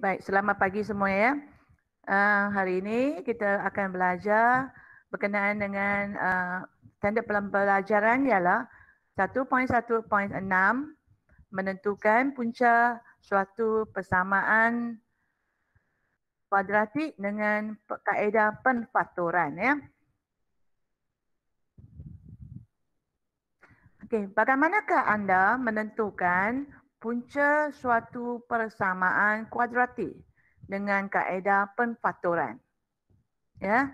baik. Selamat pagi semua ya. Hari ini kita akan belajar berkenaan dengan standard pembelajaran ialah 1.1.6 menentukan punca suatu persamaan kuadratik dengan kaedah penfaktoran ya. Okey, bagaimanakah anda menentukan punca suatu persamaan kuadratik dengan kaedah penfaktoran? Ya.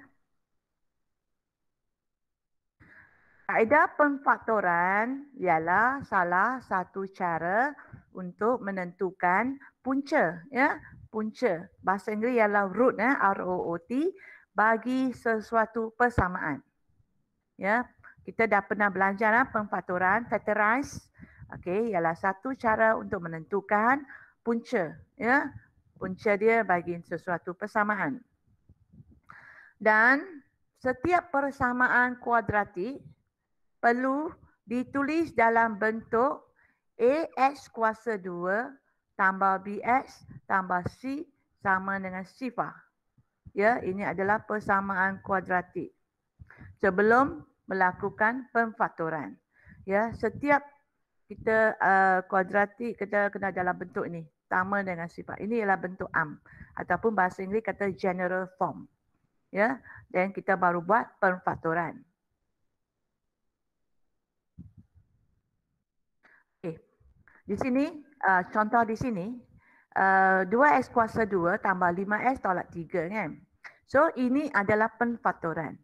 Kaedah penfaktoran ialah salah satu cara untuk menentukan punca, ya. Punca. Bahasa Inggeris ialah root, R-O-O-T, bagi sesuatu persamaan. Ya. Kita dah pernah belajar penfaktoran, factorize. Okey, ialah satu cara untuk menentukan punca, ya. Punca dia bagi sesuatu persamaan. Dan setiap persamaan kuadratik perlu ditulis dalam bentuk AX kuasa 2 tambah BX tambah C sama dengan sifar. Ya, ini adalah persamaan kuadratik. Sebelum melakukan penfaktoran. Ya, setiap kita kuadratik kita kena dalam bentuk ini, sama dengan sifar. Ini ialah bentuk am ataupun bahasa Inggeris kata general form. Ya, dan kita baru buat penfaktoran. Di sini, contoh di sini, 2x kuasa 2 tambah 5x tolak 3 kan. So, ini adalah penfaktoran.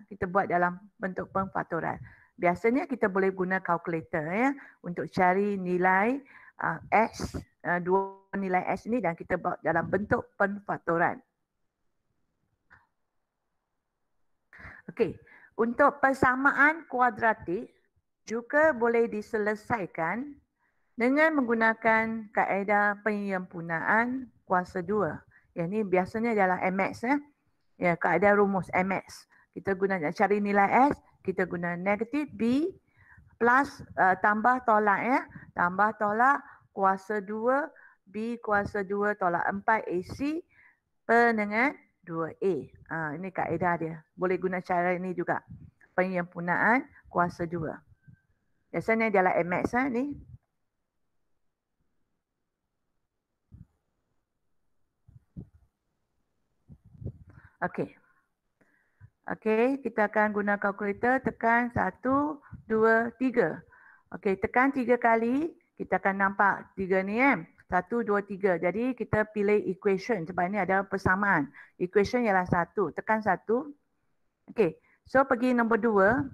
Kita buat dalam bentuk penfaktoran. Biasanya kita boleh guna kalkulator ya untuk cari nilai x, dua nilai x ini dan kita buat dalam bentuk penfaktoran. Okey, untuk persamaan kuadratik juga boleh diselesaikan dengan menggunakan kaedah penyempurnaan kuasa 2. Yang ini biasanya adalah MX ya. Ya, kaedah rumus MX. Kita guna nak cari nilai S, kita guna negatif B plus tambah tolak ya. Tambah tolak kuasa 2 B kuasa 2 tolak 4 AC per dengan 2A. Ini kaedah dia. Boleh guna cara ini juga. Penyempurnaan kuasa 2. Biasanya adalah MX ni. Okey. Okey, kita akan guna kalkulator, tekan 1, 2, 3. Okey, tekan 3 kali, kita akan nampak 3 ni kan. 1, 2, 3. Jadi kita pilih equation sebab ini adalah persamaan. Equation ialah 1. Tekan 1. Okey, so pergi nombor 2.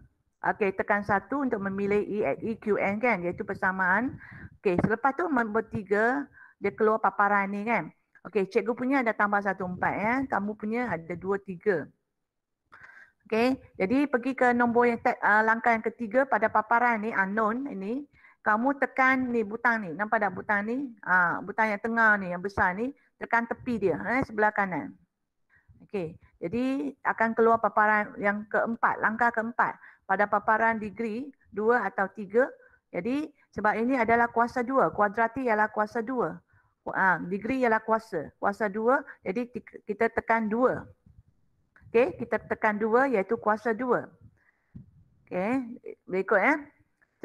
Okey, tekan 1 untuk memilih EQN kan, iaitu persamaan. Okey, selepas tu nombor 3, dia keluar paparan ni kan. Okey, cikgu punya ada tambah 1, 4 ya. Kamu punya ada 2, 3. Okey, jadi pergi ke nombor yang langkah yang ketiga pada paparan ni, unknown ini. Kamu tekan ni butang ni, nampak tak butang ni? Butang yang tengah ni, yang besar ni. Tekan tepi dia, sebelah kanan. Okey, jadi akan keluar paparan yang keempat, langkah keempat. Pada paparan degree 2 atau 3. Jadi sebab ini adalah kuasa 2, kuadratik ialah kuasa 2. Degree ialah kuasa 2, jadi kita tekan 2. Okey, kita tekan 2 iaitu kuasa 2. Okey, berikut ya.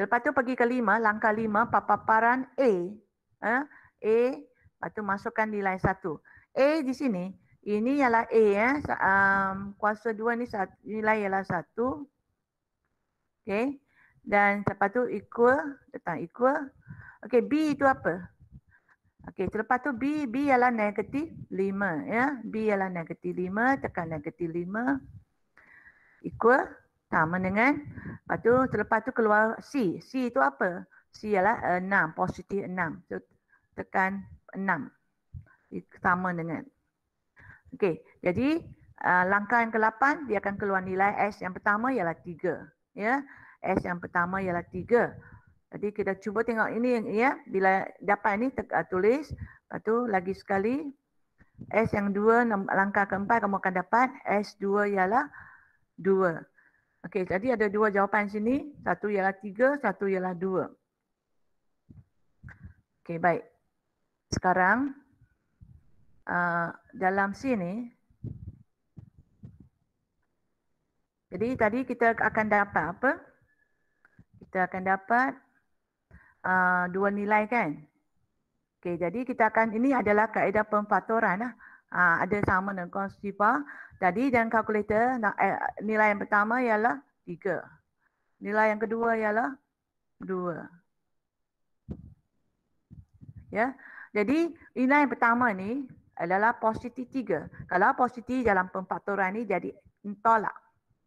Lepas tu pergi ke 5, langkah 5, paparan A. A, lepas tu masukkan nilai 1. A di sini, ini ialah A ya. Kuasa 2 ni nilai ialah 1. Okey, dan lepas tu equal, letak equal. Okey, B itu apa? Okey, selepas tu B ialah negatif 5 ya. B ialah negatif 5, tekan negatif 5. Equal, sama dengan. Lepas tu, selepas tu keluar C. C itu apa? C ialah 6, positif 6. So, tekan 6. Sama dengan. Okey, jadi langkah yang ke-8, dia akan keluar nilai S yang pertama ialah 3. Ya, S yang pertama ialah 3. Jadi kita cuba tengok ini ya, bila dapat ini tulis, lepas tu lagi sekali S yang 2 langkah keempat kamu akan dapat S2 ialah 2. Okey, tadi ada 2 jawapan sini, satu ialah 3, satu ialah 2. Okey, baik. Sekarang dalam sini. Jadi tadi kita akan dapat apa? Kita akan dapat dua nilai kan? Okey, jadi kita akan, ini adalah kaedah pemfaktoran lah. Ada sama dengan cos theta. Jadi dalam kalkulator nilai yang pertama ialah 3. Nilai yang kedua ialah 2. Ya. Jadi nilai yang pertama ni adalah positif 3. Kalau positif dalam pemfaktoran ni jadi tolak.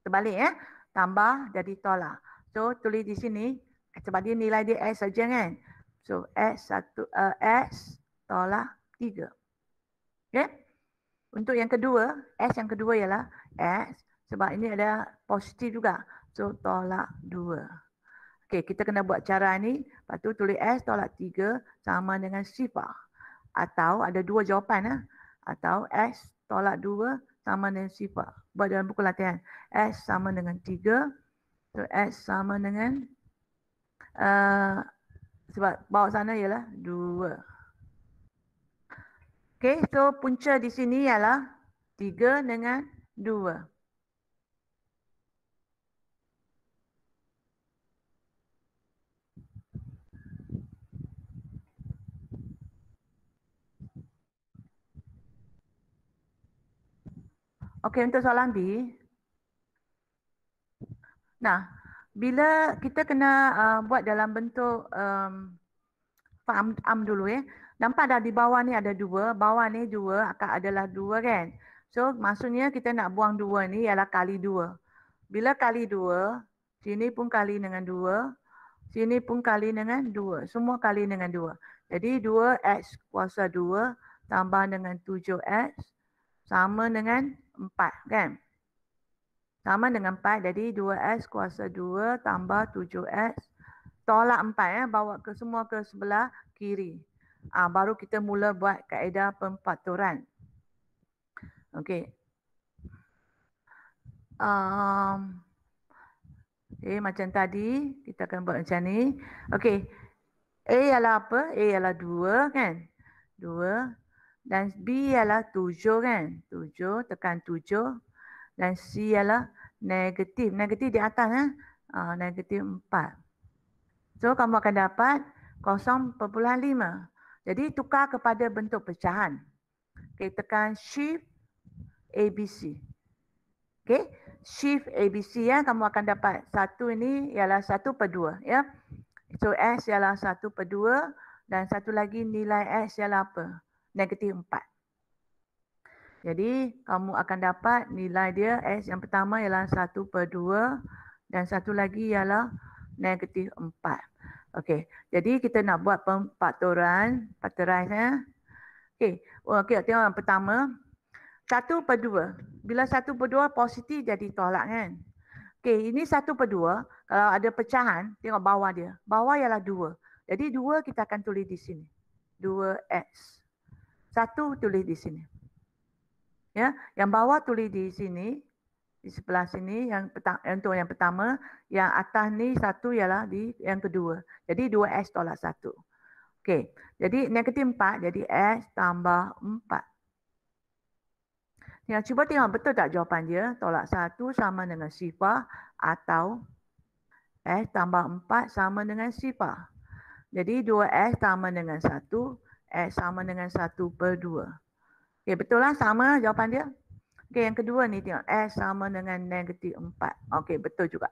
Terbalik ya. Tambah jadi tolak. So tulis di sini sebab dia nilai dia S saja kan. So S tolak 3. Okay. Untuk yang kedua, S yang kedua ialah S sebab ini ada positif juga. So tolak 2. Okay, kita kena buat cara ni. Lepas tu tulis S tolak 3 sama dengan sifar. Atau ada dua jawapan. Atau S tolak 2 sama dengan sifar. Buat dalam buku latihan. S sama dengan 3. So S sama dengan sebab bawah sana ialah 2. Okay, so punca di sini ialah 3 dengan 2. Okey, untuk soalan B. Nah, bila kita kena buat dalam bentuk am dulu ya. Nampak dah di bawah ni ada 2, bawah ni 2 akan adalah 2 kan. So maksudnya kita nak buang 2 ni ialah kali 2. Bila kali 2, sini pun kali dengan 2, sini pun kali dengan 2. Semua kali dengan 2. Jadi 2x kuasa 2 tambah dengan 7x sama dengan 4 kan. Sama dengan 4, jadi 2x kuasa 2 tambah 7x tolak 4 ya, bawa ke semua ke sebelah kiri. Baru kita mula buat kaedah pemfaktoran. Okey. Macam tadi kita akan buat macam ni. Okey. A ialah apa? A ialah 2 kan? 2 dan B ialah 7 kan? 7 tekan 7 dan C ialah negatif. Negatif di atas ya. Negatif 4. So kamu akan dapat 0.5. Jadi tukar kepada bentuk pecahan. Okay, tekan Shift ABC. Okay, Shift ABC ya, kamu akan dapat satu ini ialah 1/2 ya. So S ialah 1/2 dan satu lagi nilai S ialah apa? Negatif 4. Jadi kamu akan dapat nilai dia S yang pertama ialah 1/2 dan satu lagi ialah negatif 4. Okey, jadi kita nak buat pemfaktoran, factorize ya. Okey, tengok yang pertama. 1/2. Bila 1/2 positif jadi tolak kan. Okey, ini 1/2. Kalau ada pecahan, tengok bawah dia. Bawah ialah 2. Jadi 2 kita akan tulis di sini. 2x. 1 tulis di sini. Ya, yang bawah tulis di sini. Di sebelah sini untuk yang pertama, yang atas ni 1 ialah di yang kedua. Jadi 2x tolak 1. Okey. Jadi negatif 4 jadi S tambah 4. Ya, cuba tengok betul tak jawapan dia? Tolak 1 sama dengan sifar atau S tambah 4 sama dengan sifar. Jadi 2S sama dengan 1, S sama dengan 1/2. Okey, betul lah sama jawapan dia. Okey, yang kedua ni tengok S sama dengan negatif 4. Okey, betul juga.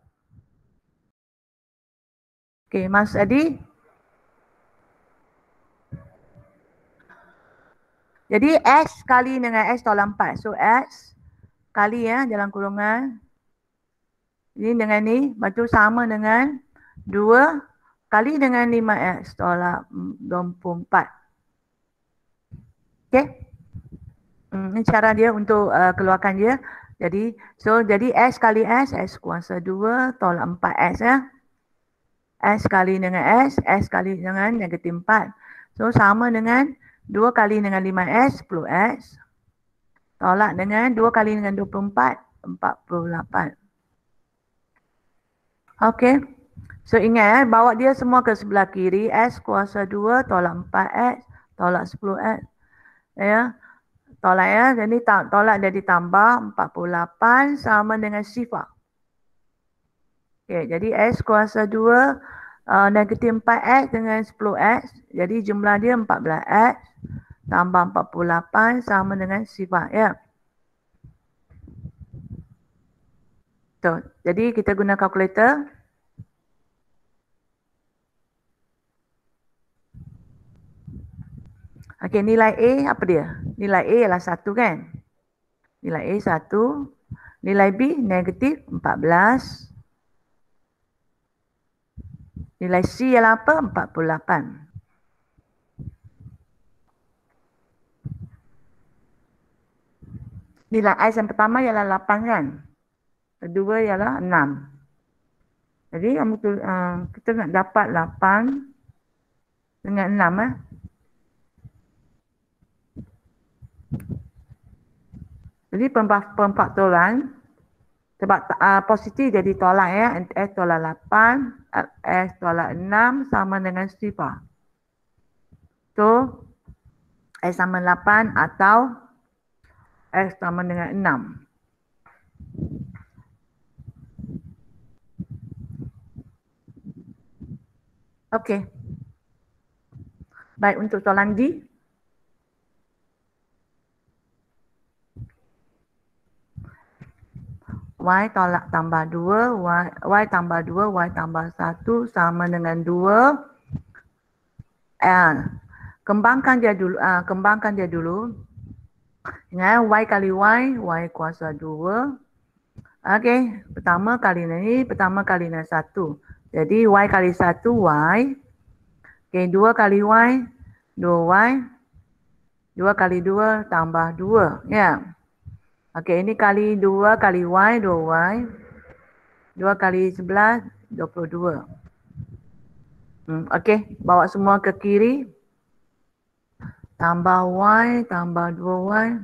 Okey, Mas Adi. Jadi S kali dengan S tolak 4. So S kali ya dalam kurungan. Ini dengan ni. Lepas tu sama dengan 2 kali dengan 5X tolak 24. Okey. Ini cara dia untuk keluarkan dia. Jadi S kali S kuasa 2 tolak 4X ya. S kali dengan S kali dengan negatif 4. So sama dengan 2 kali dengan 5S 10X tolak dengan 2 kali dengan 24, 48. Okey. So ingat bawa dia semua ke sebelah kiri. S kuasa 2 tolak 4X tolak 10X. Ya. Tolak ya. Jadi tolak jadi tambah 48 sama dengan sifar. Okay, jadi X kuasa 2 negatif 4X dengan 10X. Jadi jumlah dia 14X tambah 48 sama dengan sifar ya. Tuh, jadi kita guna kalkulator. Okey, nilai A apa dia? Nilai A ialah 1 kan? Nilai A 1. Nilai B negatif 14. Nilai C ialah apa? 48. Nilai X yang pertama ialah 8 kan? Kedua ialah 6. Jadi kita nak dapat 8 dengan 6 Jadi pemfaktoran sebab positif jadi tolak ya. X tolak 8, X tolak 6 sama dengan sifar. So, X sama 8 atau X sama dengan 6. Okey. Baik, untuk soalan D. Y tolak tambah 2, Y tambah 2, Y tambah 1 sama dengan 2. Kembangkan dia dulu. Dengan Y kali Y kuasa 2. Okey, pertama kali 1. Jadi Y kali 1, Y. Okey, 2 kali Y, 2Y. 2 kali 2 tambah 2. Ya. Okey, ini kali 2 kali Y, 2Y. 2 kali 11, 22. Okey, bawa semua ke kiri. Tambah Y, tambah 2Y.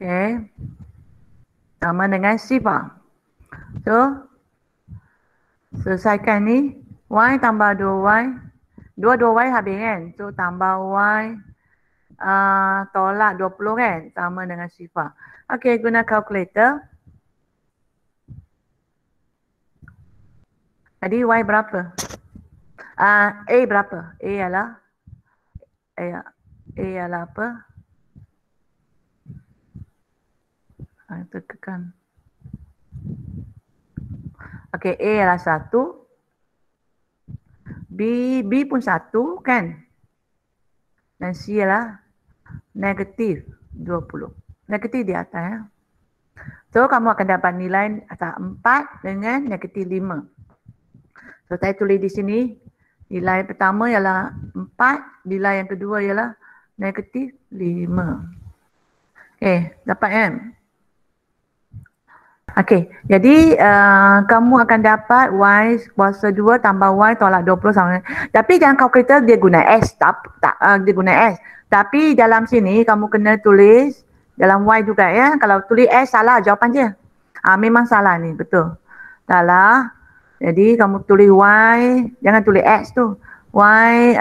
Okey. Sama dengan sifar. So, selesaikan ni. Y tambah 2Y. 2Y habis kan? So, tambah Y. Tolak 20 kan? Sama dengan sifar. Okey, guna kalkulator. Jadi Y berapa? A berapa? A ialah apa? Tekan. Okey, A ialah 1. B pun 1 kan? Dan C ialah negatif 20. Negatif di atas ya. So, kamu akan dapat nilai antara 4 dengan negatif 5. So, saya tulis di sini. Nilai pertama ialah 4. Nilai yang kedua ialah negatif 5. Okey, dapat kan? Okey, jadi kamu akan dapat Y kuasa 2 tambah Y tolak 20 sama. Tapi dalam kalkulator dia guna S. Dia guna S. Tapi dalam sini kamu kena tulis dalam Y juga ya. Kalau tulis S salah jawapan dia. Memang salah ni, betul. Salah. Jadi kamu tulis Y, jangan tulis X tu. Y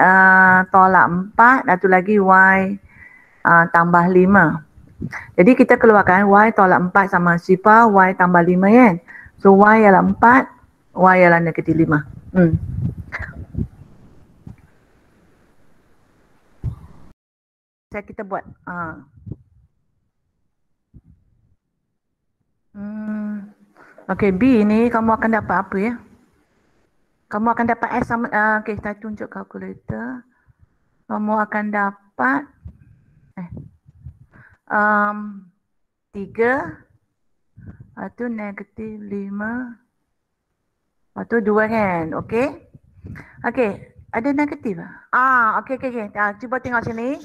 tolak 4, satu lagi Y tambah 5. Jadi kita keluarkan Y tolak 4 sama sifar Y tambah 5 kan. So Y ialah 4, Y ialah negatif 5. Kita buat. Okey, B ni kamu akan dapat apa ya? Kamu akan dapat S sama, okey, saya tunjuk kalkulator. Kamu akan dapat 3, lepas tu negatif 5, lepas tu 2 kan, okey? Okey, ada negatif okey. Cuba tengok sini.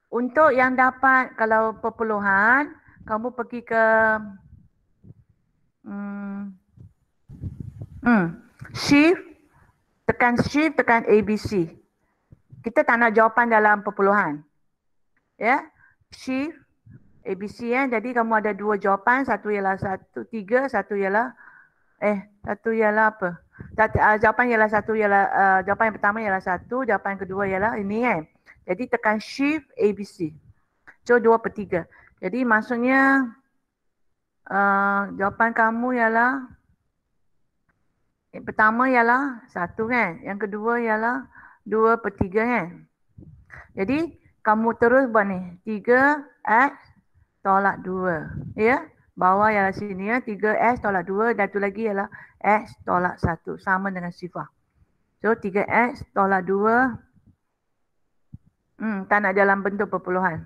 Untuk yang dapat, kalau perpuluhan, kamu pergi ke shift, tekan ABC. Kita tak nak jawapan dalam perpuluhan. Ya, shift ABC ya. Jadi kamu ada dua jawapan, satu ialah 3, satu ialah Satu ialah apa? Jawapan ialah satu ialah jawapan yang pertama ialah satu, jawapan yang kedua ialah ini kan. Jadi tekan shift ABC. So 2/3. Jadi maksudnya jawapan kamu ialah yang pertama ialah satu kan. Yang kedua ialah 2/3 kan. Jadi kamu terus buat ni. 3x tolak 2. Ya. Bawah ialah sini ya. 3x tolak 2. Dan tu lagi ialah x tolak 1. Sama dengan sifar. So 3x tolak 2. Tak nak dalam bentuk perpuluhan.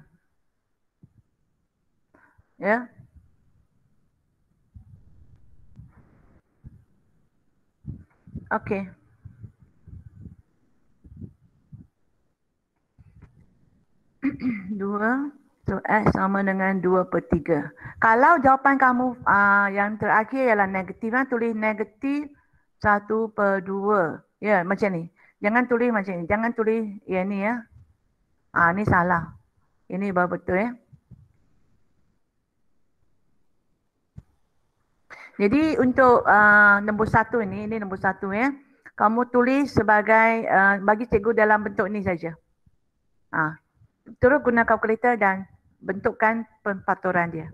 Ya. Okey. Dua. So x sama dengan 2/3. Kalau jawapan kamu yang terakhir ialah negatif, tulis negatif 1/2. Ya, macam ni. Jangan tulis macam ni. Jangan tulis yang ni ya. Ni salah. Ini baru betul ya. Jadi untuk nombor 1 ini nombor 1 ya. Kamu tulis sebagai bagi cikgu dalam bentuk ni saja. Terus guna kalkulator dan bentukkan pemfaktoran dia.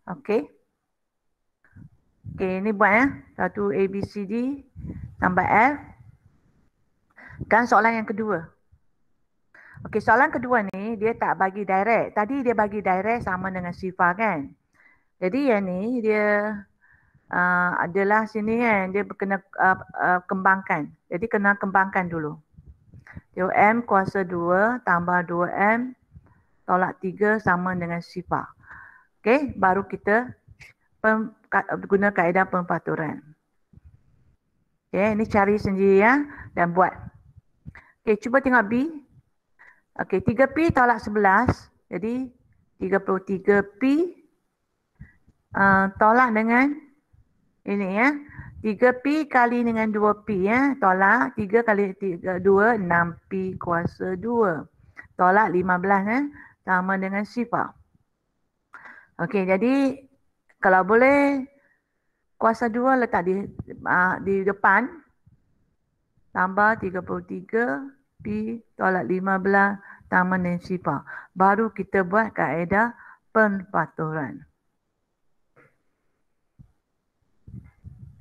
Okey. Okey, ini buat ya. 1 A, B, C, D tambah F. Dan soalan yang kedua. Okey, soalan kedua ni dia tak bagi direct. Tadi dia bagi direct sama dengan sifar kan. Jadi yang ni dia adalah sini kan. Dia kena kembangkan. Jadi kena kembangkan dulu. M kuasa 2 tambah 2M tolak 3 sama dengan sifar. Okey, baru kita guna kaedah pemfaktoran. Okey, ini cari sendiri ya dan buat. Okey, cuba tengok B. Okey, 3P tolak 11. Jadi 33P tolak dengan ini ya. 3P kali dengan 2P ya. Tolak 3 kali 3, 2, 6P kuasa 2. Tolak 15 ya. Sama dengan sifar. Okey, jadi kalau boleh kuasa 2 letak di depan. Tambah 33 P tolak 15 sama dengan sifar. Baru kita buat kaedah pemfaktoran.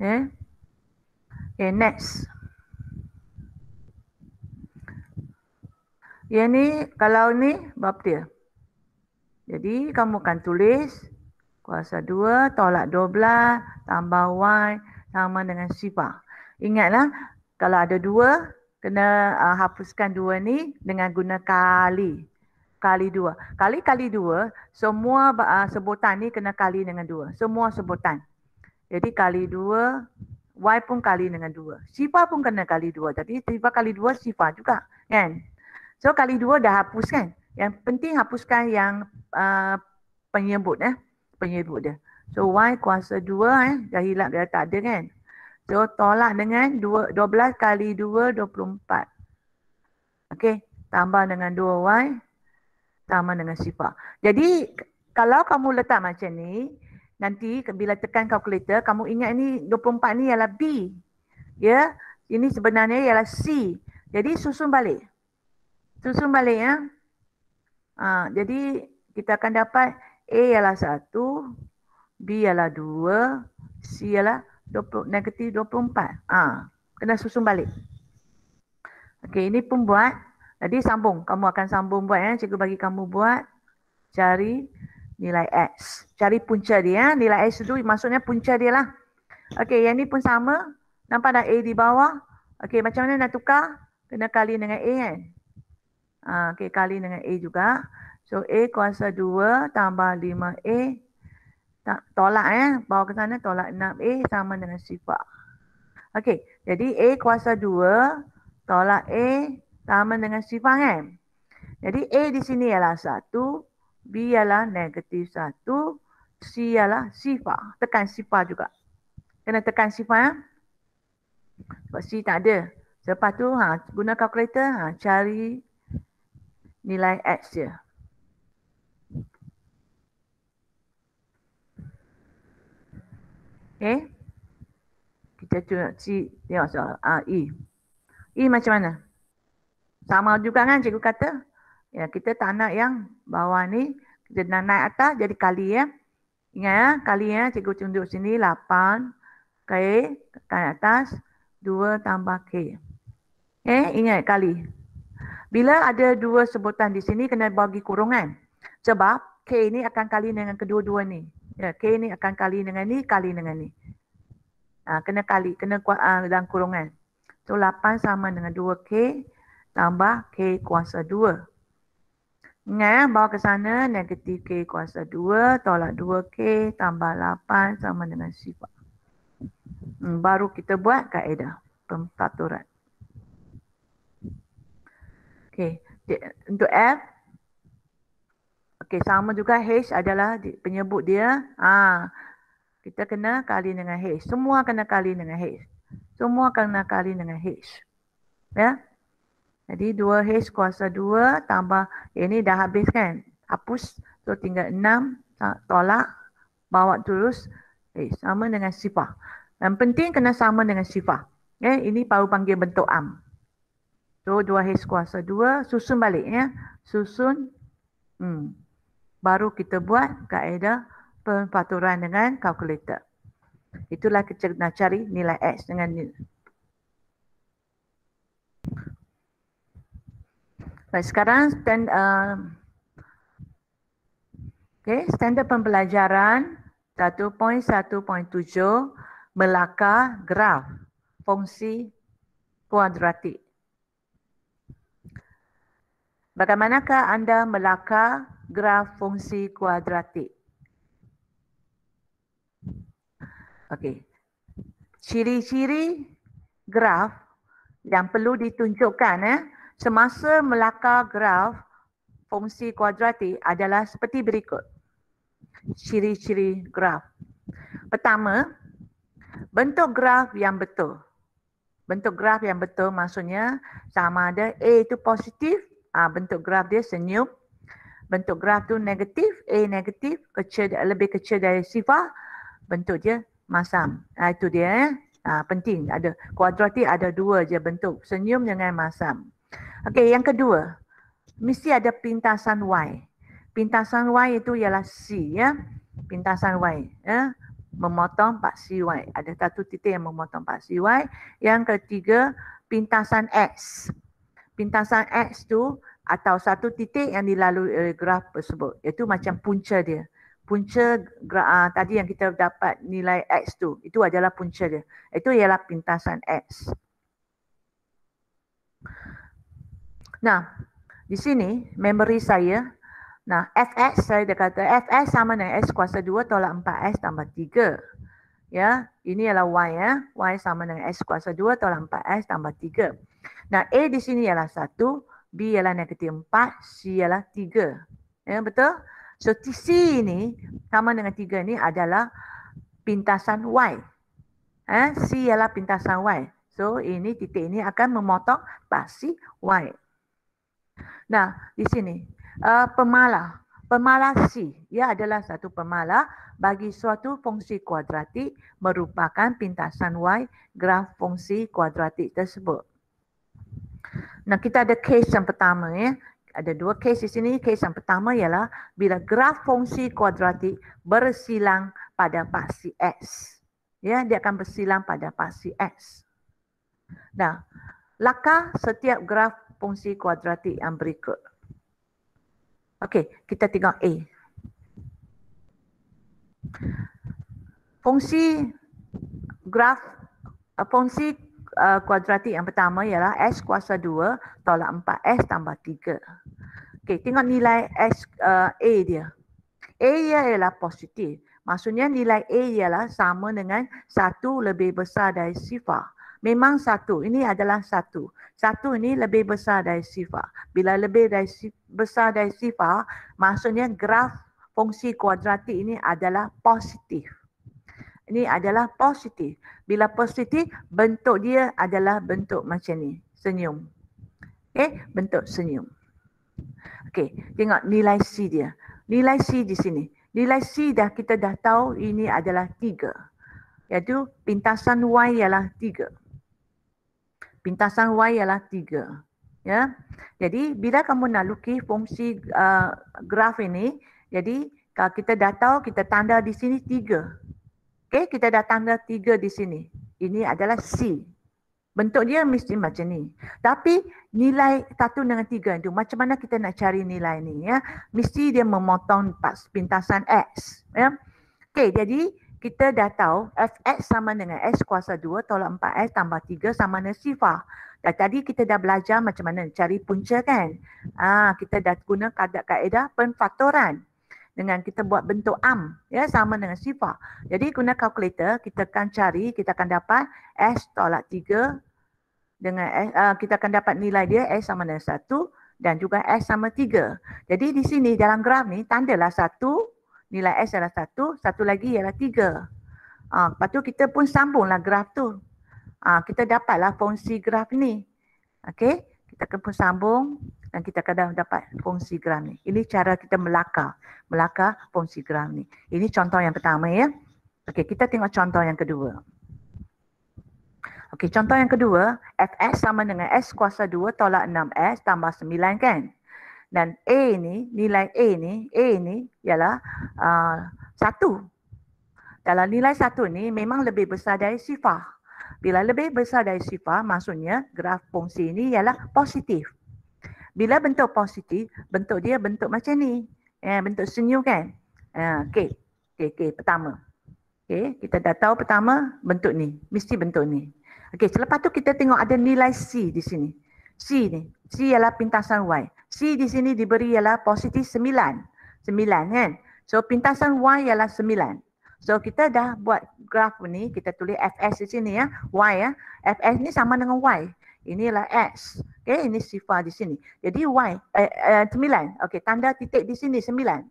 Okay, next. Yang ni, kalau ni, bab dia. Jadi, kamu akan tulis kuasa 2 tolak 12 tambah Y sama dengan sifar. Ingatlah, kalau ada 2, kena hapuskan 2 ni dengan guna kali. Kali 2. Kali 2, semua sebutan ni kena kali dengan 2. Semua sebutan. Jadi kali 2, Y pun kali dengan 2. Sifar pun kena kali 2. Jadi sifar kali 2, sifar juga. Kan? So kali 2 dah hapus kan? Yang penting hapuskan yang penyebut penyebut dia. So Y kuasa 2 dah hilang, dah tak ada kan? So tolak dengan 12 kali 2, 24. Okey, tambah dengan 2Y sama dengan sifar. Jadi kalau kamu letak macam ni, nanti bila tekan kalkulator, kamu ingat ni 24 ni ialah B. Ya, ini sebenarnya ialah C. Jadi susun balik. Susun balik ya. Jadi kita akan dapat A ialah 1, B ialah 2, C ialah negatif 24. Kena susun balik. Okey, ini pun buat. Jadi sambung. Kamu akan sambung buat ya. Cikgu bagi kamu buat. Cari nilai X. Cari punca dia. Nilai X itu maksudnya punca dia lah. Okey, yang ni pun sama. Nampak dah A di bawah. Okey, macam mana nak tukar? Kena kali dengan A kan? Okey, kali dengan A juga. So, A kuasa 2 tambah 5A. Tolak bawa ke sana, tolak 6A sama dengan sifar. Okey, jadi A kuasa 2 tolak A sama dengan sifar kan? Jadi A di sini ialah 1, B ialah negatif 1, C ialah sifar. Tekan sifar juga. Kena tekan sifar. Sebab C tak ada. Lepas tu guna kalkulator, cari nilai X je. Okay. Kita tengok soal E. E macam mana? Sama juga kan cikgu kata? Ya, kita tak nak yang bawah ni. Kita nak naik atas jadi kali ya. Ingat ya, kali ya. Cikgu tunjuk sini 8 K tekan atas 2 tambah K. Ingat kali. Bila ada dua sebutan di sini kena bagi kurungan. Sebab K ni akan kali dengan kedua-dua ni. Ya, K ni akan kali dengan ni, kali dengan ni. Kena kali, kena dalam kurungan. So 8 sama dengan 2K tambah K kuasa 2. Ingat ya, bawa ke sana negatif K kuasa 2 tolak 2K tambah 8 sama dengan sifar. Baru kita buat kaedah pemfaktoran. Okey, untuk F. Okey, sama juga H adalah penyebut dia. Kita kena kali dengan H. Semua kena kali dengan H. Semua kena kali dengan H. Ya. Jadi 2H kuasa 2 tambah, ini dah habis kan? Hapus. So tinggal 6 tolak. Bawa terus. Sama dengan sifar. Yang penting kena sama dengan sifar. Ini baru panggil bentuk am. So 2H kuasa 2. Susun balik ya. Susun. Baru kita buat kaedah pemfaktoran dengan kalkulator. Itulah kita nak cari nilai X dengan nilai. Baik, sekarang standard pembelajaran 1.1.7 melakar graf fungsi kuadratik. Bagaimanakah anda melakar graf fungsi kuadratik? Okey. Ciri-ciri graf yang perlu ditunjukkan semasa melakar graf fungsi kuadratik adalah seperti berikut. Ciri-ciri graf. Pertama, bentuk graf yang betul. Bentuk graf yang betul maksudnya sama ada A itu positif, bentuk graf dia senyum. Bentuk graf tu negatif, A negatif, lebih kecil dari sifar, bentuk dia masam. Itu dia penting. Ada kuadratik ada dua je bentuk, senyum dengan masam. Okey, yang kedua, mesti ada pintasan Y. Pintasan Y itu ialah C ya. Pintasan Y ya. Memotong paksi Y. Ada satu titik yang memotong paksi Y. Yang ketiga, pintasan X. Pintasan X tu atau satu titik yang dilalui oleh graf tersebut. Itu macam punca dia. Punca tadi yang kita dapat nilai X tu. Itu adalah punca dia. Itu ialah pintasan X. Nah, di sini memori saya. Nah, Fx saya dah kata Fx sama dengan X kuasa 2 tolak 4x tambah 3. Ya, ini ialah Y ya. Y sama dengan X kuasa 2 tolak 4x tambah 3. Nah, A di sini ialah 1, B ialah negatif 4, C ialah 3. Ya, betul? So, C ini sama dengan 3 ni adalah pintasan Y. C ialah pintasan Y. So, ini titik ini akan memotong paksi Y. Nah, di sini pemalah. Pemalah C. Ia adalah satu pemalah bagi suatu fungsi kuadratik merupakan pintasan Y graf fungsi kuadratik tersebut. Nah, kita ada case yang pertama ya. Ada dua case di sini. Case yang pertama ialah bila graf fungsi kuadratik bersilang pada paksi X. Ya, dia akan bersilang pada paksi X. Nah, lakar setiap graf fungsi kuadratik yang berikut. Okey, kita tengok A. Fungsi kuadratik yang pertama ialah X kuasa 2 tolak 4x tambah 3. Okey, tengok nilai X A dia. A dia ialah positif. Maksudnya nilai A ialah sama dengan 1 lebih besar dari sifar. Memang 1, ini adalah 1. 1 ini lebih besar dari sifar. Bila lebih besar dari sifar, maksudnya graf fungsi kuadratik ini adalah positif. Ini adalah positif. Bila positif, bentuk dia adalah bentuk macam ni, senyum. Okey, bentuk senyum. Okey, tengok nilai C dia. Nilai C di sini. Nilai C kita dah tahu ini adalah 3. iaitu pintasan Y ialah 3. Pintasan Y ialah 3. Ya. Jadi bila kamu nak lukis fungsi graf ini, jadi kalau kita dah tahu, kita tanda di sini 3. Okey, kita dah tanda 3 di sini. Ini adalah C. Bentuk dia mesti macam ni. Tapi nilai 1 dengan 3 itu macam mana kita nak cari nilai ni ya? Mesti dia memotong pintasan X ya. Okey, jadi kita dah tahu Fx sama dengan S kuasa 2 tolak 4S tambah 3 sama dengan sifar. Dan tadi kita dah belajar macam mana cari punca kan? Kita dah guna kaedah penfaktoran. Dengan kita buat bentuk ya sama dengan sifar. Jadi guna kalkulator kita akan cari, kita akan dapat S tolak 3 dengan kita akan dapat nilai dia S sama dengan 1 dan juga S sama 3. Jadi di sini dalam graf ni tandalah 1, nilai S adalah 1, satu lagi ialah 3. Lepas tu kita pun sambunglah graf tu. Kita dapatlah fungsi graf ni. Okey, kita akan pun sambung dan kita akan dapat fungsi graf ni. Ini cara kita melakar fungsi graf ni. Ini contoh yang pertama ya. Okey, kita tengok contoh yang kedua. Okey, contoh yang kedua, Fs sama dengan S kuasa 2 tolak 6S tambah 9 kan. Dan A ni, nilai A ni ialah 1. Dalam nilai 1 ni memang lebih besar dari sifar. Bila lebih besar dari sifar, maksudnya graf fungsi ini ialah positif. Bila bentuk positif, bentuk dia bentuk macam ni. Bentuk senyum kan. Okey, pertama. Okey, kita dah tahu pertama bentuk ni. Mesti bentuk ni. Okey, selepas tu kita tengok ada nilai C di sini. C ni. C ialah pintasan Y. C di sini diberi ialah positif 9. 9 kan. So pintasan Y ialah 9. So kita dah buat graf ni, kita tulis Fs di sini ya. Y ya. Fs ni sama dengan Y. Ini ialah X. Okey, ini sifar di sini. Jadi Y 9. Okey, tanda titik di sini 9.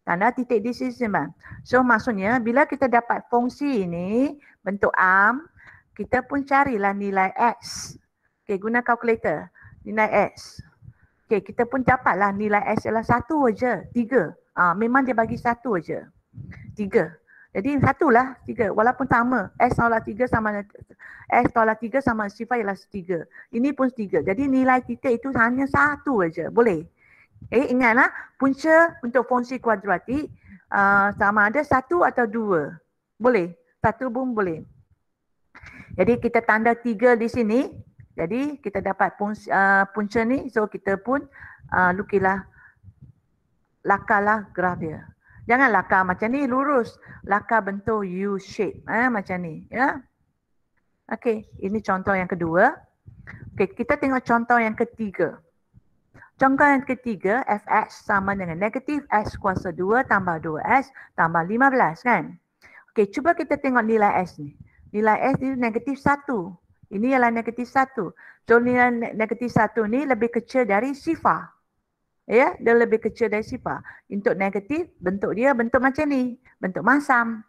Tanda titik di sini 9. So maksudnya bila kita dapat fungsi ini bentuk kita pun carilah nilai X. Okey, guna kalkulator. Nilai X. Okey, kita pun dapatlah nilai X ialah 1 aja, 3. Memang dia bagi 1 aja. 3. Jadi 1 lah 3 walaupun sama S tolak 3 sama S tolak 3 sama sifar ialah 3. Ini pun 3. Jadi nilai titik itu hanya 1 aja. Boleh. Ingatlah punca untuk fungsi kuadratik sama ada 1 atau 2. Boleh. 1 pun boleh. Jadi kita tanda 3 di sini. Jadi kita dapat punca ni. So kita pun lakarlah graf dia. Jangan lakar macam ni lurus. Lakar bentuk U shape. Macam ni. Ya. Okey. Ini contoh yang kedua. Okey. Kita tengok contoh yang ketiga. Contoh yang ketiga. Fx sama dengan negatif S kuasa 2 tambah 2S tambah 15 kan. Okey. Cuba kita tengok nilai S ni. Nilai S ni negatif 1. Ini ialah negatif 1. So nilai negatif 1 ni lebih kecil dari sifar. Ya, dia lebih kecil dari sifar. Untuk negatif, bentuk dia bentuk macam ni. Bentuk masam.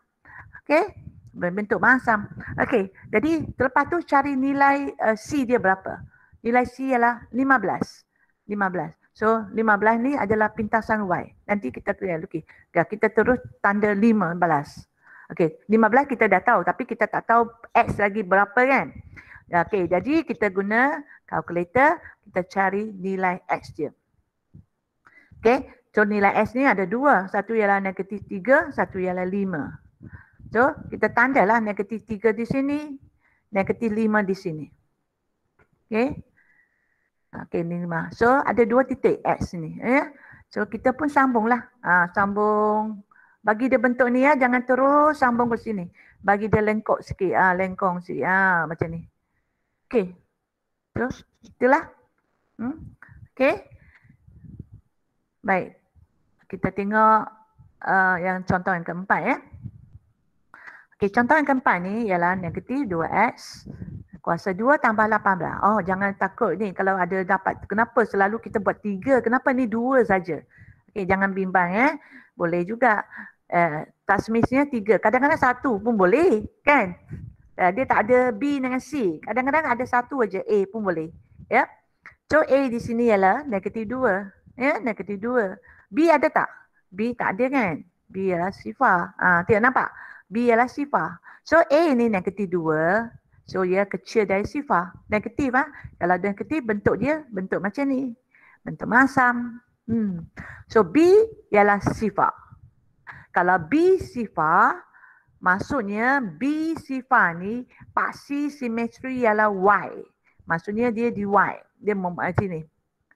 Okey? Bentuk masam. Okey, jadi selepas tu cari nilai C dia berapa? Nilai C ialah 15. 15. So, 15 ni adalah pintasan Y. Nanti kita lukis. Kita terus tanda 15. Okey, 15 kita dah tahu. Tapi kita tak tahu X lagi berapa kan? Okey, jadi kita guna kalkulator. Kita cari nilai X dia. Okey, so nilai S ni ada 2. Satu ialah negatif 3, satu ialah 5. So, kita tandalah negatif 3 di sini, negatif 5 di sini. Okey. Okey, ni 5. So, ada 2 titik X ni. Ya. So, kita pun sambunglah. Sambung. Bagi dia bentuk ni ya, jangan terus sambung ke sini. Bagi dia lengkok sikit. Lengkong sikit. Macam ni. Okey. So, itulah. Okey. Baik, kita tengok yang contoh yang keempat ya. Okey, contoh yang keempat ni ialah negatif 2x kuasa 2 tambah 18. Oh, jangan takut ni kalau ada dapat. Kenapa selalu kita buat 3? Kenapa ni 2 saja? Okey, jangan bimbang ya. Boleh juga tasmisnya 3. Kadang-kadang 1 pun boleh kan? Dia tak ada B dengan C. Kadang-kadang ada 1 aja A pun boleh. Ya. So A di sini ialah negatif 2. Ya, negatif 2. B ada tak? B tak ada kan? B ialah sifar. Tengok nampak? B ialah sifar. So A ini negatif 2. So ia kecil dari sifar. Negatif ah. Kalau negatif bentuk dia bentuk macam ni. Bentuk masam. So B ialah sifar. Kalau B sifar, maksudnya B sifar ni paksi simetri ialah Y. Maksudnya dia di Y. Dia macam ni.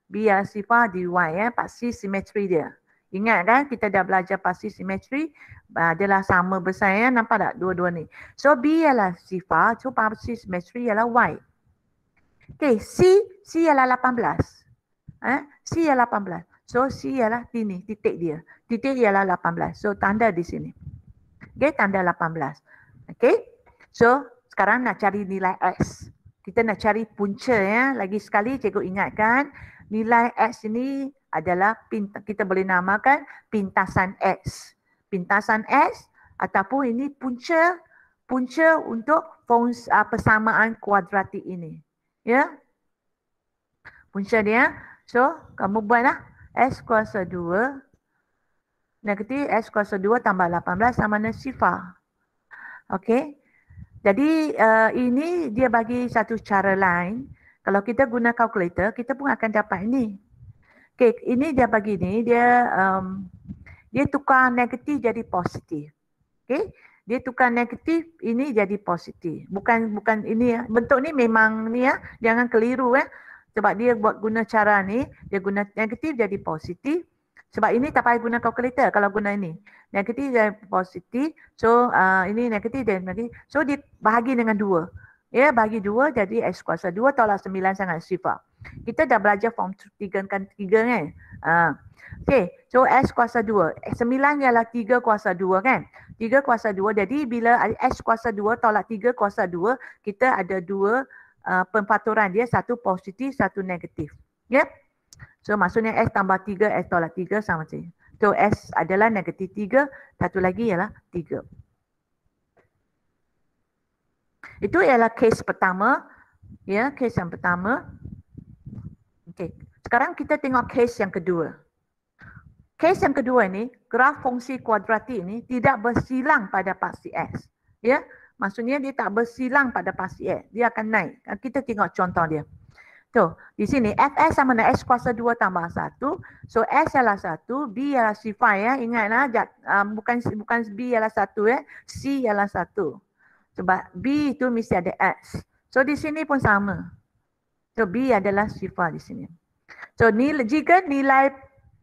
B ialah sifar di Y ya, paksi simetri dia. Ingat kan kita dah belajar paksi simetri adalah sama besar ya, nampak tak dua-dua ni. So B ialah sifar, so paksi simetri ialah Y. Okay, C ialah 18. C ialah 18. So C ialah ini titik dia. Titik ialah 18. So tanda di sini. Okay, tanda 18. Okay, so sekarang nak cari nilai X. Kita nak cari punca ya. Lagi sekali cikgu ingatkan nilai X ini adalah kita boleh namakan pintasan X. Pintasan X ataupun ini punca untuk persamaan kuadratik ini. Ya. Punca dia. So, kamu buatlah X kuasa 2 negatif X kuasa 2 tambah 18 sama dengan sifar. Okey. Jadi ini dia bagi satu cara lain. Kalau kita guna kalkulator, kita pun akan dapat ini. Okey, ini dia bagi ni, dia tukar negatif jadi positif. Okey, dia tukar negatif ini jadi positif. Bukan ini ya. Bentuk ni memang ni ya, jangan keliru ya. Sebab dia buat guna cara ni, dia guna negatif jadi positif. Sebab ini tak payah guna kalkulator kalau guna ini. Negatif jadi positif. So ini negatif dan negatif. So dia bahagi dengan 2. Ya, bagi 2 jadi X kuasa 2 tolak 9 sangat sifar. Kita dah belajar form 3 kan 3 kan. Okay, so X kuasa 2. 9 ialah 3 kuasa 2 kan. 3 kuasa 2 jadi bila X kuasa 2 tolak 3 kuasa 2 kita ada 2 pemfaktoran dia, satu positif, satu negatif. Ya. So maksudnya X tambah 3, X tolak 3 sama saja. So X adalah negatif 3, satu lagi ialah 3. Itu ialah kes pertama. Ya, kes yang pertama. Okey. Sekarang kita tengok kes yang kedua. Kes yang kedua ni, graf fungsi kuadratik ni tidak bersilang pada paksi X. Ya, maksudnya dia tak bersilang pada paksi X. Dia akan naik. Kita tengok contoh dia. Tuh, di sini Fs sama dengan X kuasa 2 tambah 1. So S ialah 1, B ialah sifar ya. Ingatlah bukan B ialah 1 ya. C ialah 1. Sebab B itu mesti ada X. So di sini pun sama. So B adalah sifar di sini. So jika nilai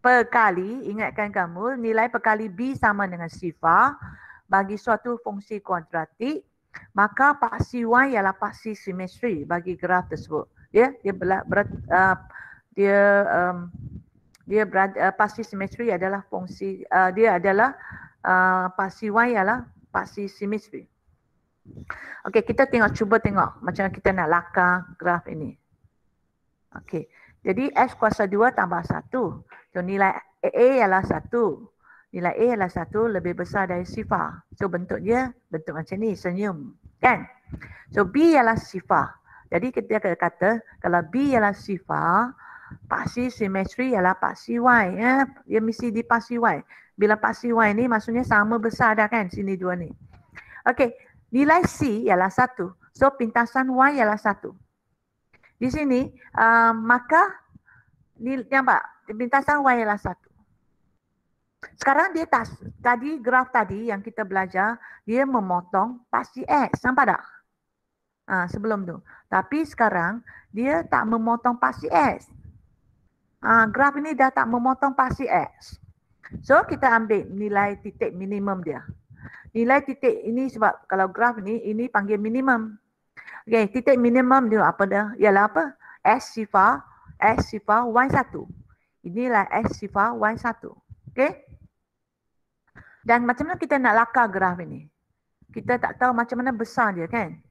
perkali, ingatkan kamu, nilai perkali B sama dengan sifar bagi suatu fungsi kuadratik, maka paksi Y ialah paksi simetri bagi graf tersebut. Ya, paksi simetri adalah fungsi dia adalah paksi Y ialah paksi simetri. Okey, kita cuba tengok macam mana kita nak lakar graf ini. Okey, jadi X kuasa 2 tambah 1. So nilai A ialah 1. Nilai A ialah 1 lebih besar dari sifar. So bentuk dia bentuk macam ni, senyum. Kan? So B ialah sifar. Jadi kita kata kalau B ialah sifar, paksi simetri ialah paksi Y. Ya? Dia mesti di paksi Y. Bila paksi Y ni maksudnya sama besar dah kan sini dua ni. Okey, nilai C ialah 1. So pintasan Y ialah 1. Di sini maka nampak pintasan Y ialah 1. Sekarang dia tadi graf tadi yang kita belajar dia memotong paksi X. Nampak tak? Sebelum tu. Tapi sekarang dia tak memotong paksi X. Graf ini dah tak memotong paksi X. So kita ambil nilai titik minimum dia. Nilai titik ini sebab kalau graf ini panggil minimum. Okey, titik minimum dia apa dah? Ialah apa? X sifar Y1. Inilah X sifar Y1. Okey? Dan macam mana kita nak lakar graf ini? Kita tak tahu macam mana besar dia kan?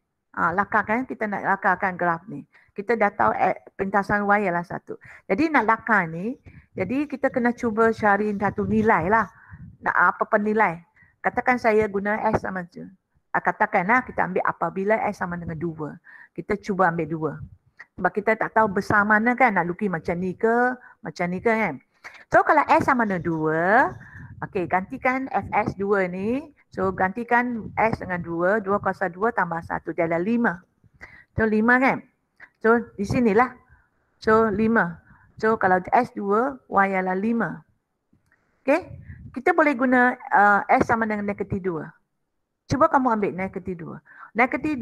Lakar kan? Kita nak lakarkan graf ni. Kita dah tahu pintasan Y ialah 1. Jadi nak lakar ni, jadi kita kena cuba cari satu nilai lah. Apa penilai? Katakan saya guna S sama je. Katakanlah kita ambil apabila S sama dengan 2. Kita cuba ambil 2. Sebab kita tak tahu besar mana kan. Nak lukis macam ni ke kan. So kalau S sama dengan 2. Okey, gantikan Fs2 ni So gantikan S dengan 2, 2 kuasa 2 tambah 1, dia ada 5. So 5 kan? So di sinilah. So 5. So kalau S 2, Y ialah 5. Okay? Kita boleh guna S sama dengan negatif 2. Cuba kamu ambil negatif 2. Negatif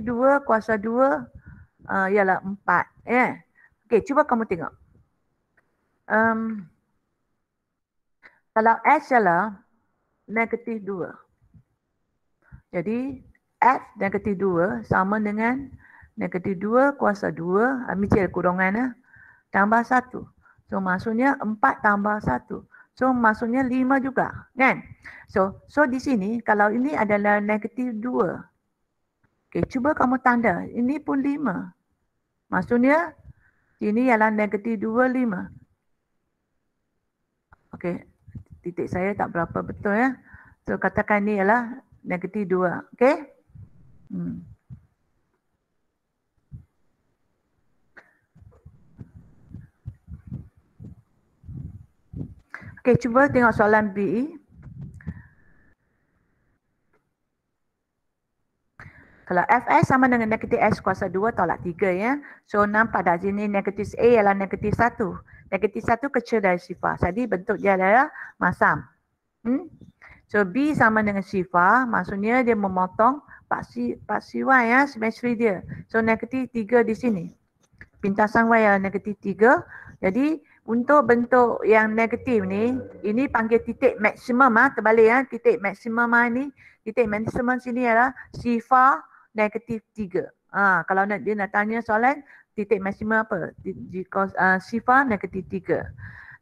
2 kuasa 2 ialah 4. Yeah. Okay, cuba kamu tengok. Kalau S ialah negatif 2. Jadi F negatif 2 sama dengan negatif 2 kuasa 2, ambil kurungan tambah 1. So maksudnya 4 tambah 1. So maksudnya 5 juga, kan? So di sini kalau ini adalah negatif 2. Okay, cuba kamu tanda, ini pun 5. Maksudnya ini ialah negatif 2, 5. Okay, titik saya tak berapa betul ya. So katakan ini ialah negatif 2, okay? Okay, cuba tengok soalan B. Kalau Fs sama dengan negatif S kuasa 2 tolak 3 ya. So nampak dah sini negatif A ialah negatif 1. Negatif 1 kecil dari sifar. Jadi bentuk dia adalah masam. So B sama dengan sifar, maksudnya dia memotong paksi Y ya, simetri dia. So negatif 3 di sini. Pintasan Y ialah negatif 3. Jadi untuk bentuk yang negatif ni, ini panggil titik maksimum terbalik ya. Titik maksimum ni, titik maksimum sini ialah sifar negatif 3. Kalau dia nak tanya soalan, titik maksimum apa? Sifar negatif 3.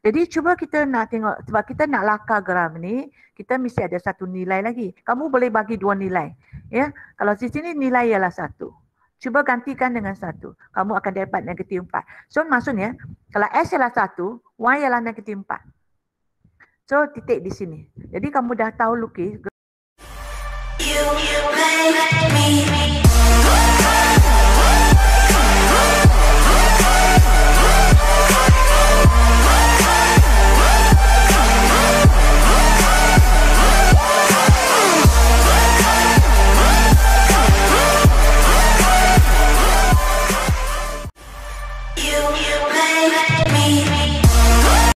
Jadi cuba kita nak tengok, sebab kita nak lakar graf ni, kita mesti ada satu nilai lagi. Kamu boleh bagi 2 nilai. Ya, kalau di sini nilai ialah 1. Cuba gantikan dengan 1. Kamu akan dapat negatif 4. So maksudnya, kalau S ialah 1, Y ialah negatif 4. So titik di sini. Jadi kamu dah tahu lukis.